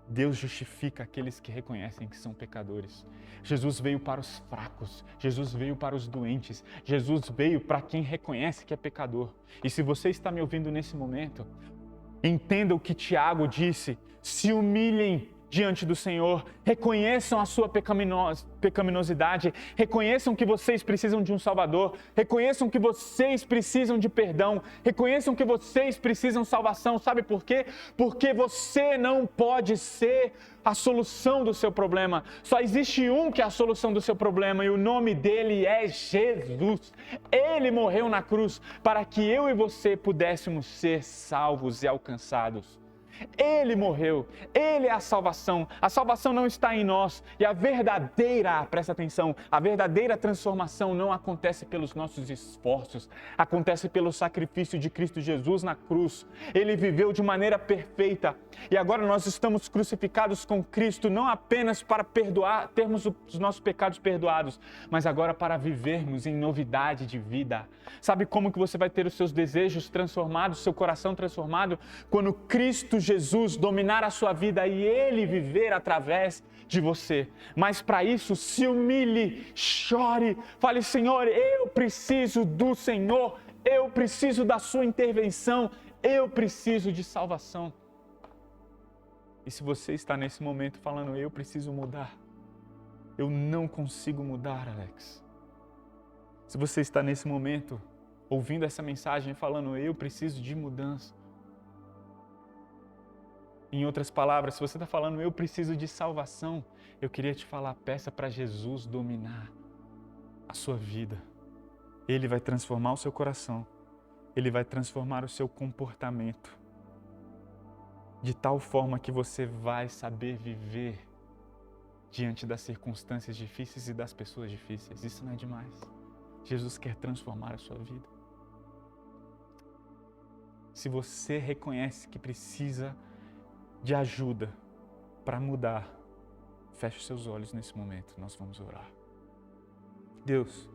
Deus justifica aqueles que reconhecem que são pecadores. Jesus veio para os fracos, Jesus veio para os doentes, Jesus veio para quem reconhece que é pecador. E se você está me ouvindo nesse momento, entenda o que Tiago disse: se humilhem diante do Senhor, reconheçam a sua pecaminosidade, reconheçam que vocês precisam de um Salvador, reconheçam que vocês precisam de perdão, reconheçam que vocês precisam de salvação. Sabe por quê? Porque você não pode ser a solução do seu problema. Só existe um que é a solução do seu problema, e o nome dele é Jesus. Ele morreu na cruz para que eu e você pudéssemos ser salvos e alcançados. Ele morreu, Ele é a salvação não está em nós, e a verdadeira, presta atenção, a verdadeira transformação não acontece pelos nossos esforços, acontece pelo sacrifício de Cristo Jesus na cruz. Ele viveu de maneira perfeita, e agora nós estamos crucificados com Cristo, não apenas para termos os nossos pecados perdoados, mas agora para vivermos em novidade de vida. Sabe como que você vai ter os seus desejos transformados, seu coração transformado? Quando Cristo Jesus dominar a sua vida e Ele viver através de você. Mas para isso, se humilhe, chore, fale: Senhor, eu preciso do Senhor, eu preciso da sua intervenção, eu preciso de salvação. E se você está nesse momento falando: eu preciso mudar, eu não consigo mudar, Alex. Se você está nesse momento ouvindo essa mensagem falando: eu preciso de mudança, em outras palavras, se você está falando: eu preciso de salvação, eu queria te falar: peça para Jesus dominar a sua vida. Ele vai transformar o seu coração, Ele vai transformar o seu comportamento, de tal forma que você vai saber viver diante das circunstâncias difíceis e das pessoas difíceis. Isso não é demais? Jesus quer transformar a sua vida. Se você reconhece que precisa de ajuda para mudar, feche seus olhos nesse momento, nós vamos orar. Deus,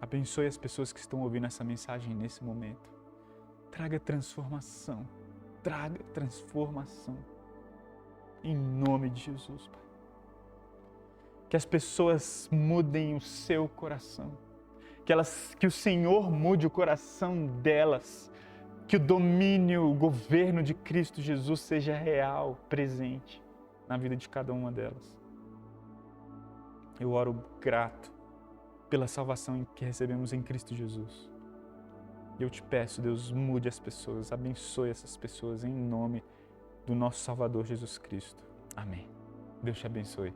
abençoe as pessoas que estão ouvindo essa mensagem nesse momento. Traga transformação, em nome de Jesus, Pai. Que as pessoas mudem o seu coração, que o Senhor mude o coração delas, que o domínio, o governo de Cristo Jesus seja real, presente na vida de cada uma delas. Eu oro grato pela salvação que recebemos em Cristo Jesus. Eu te peço, Deus, mude as pessoas, abençoe essas pessoas em nome do nosso Salvador Jesus Cristo. Amém. Deus te abençoe.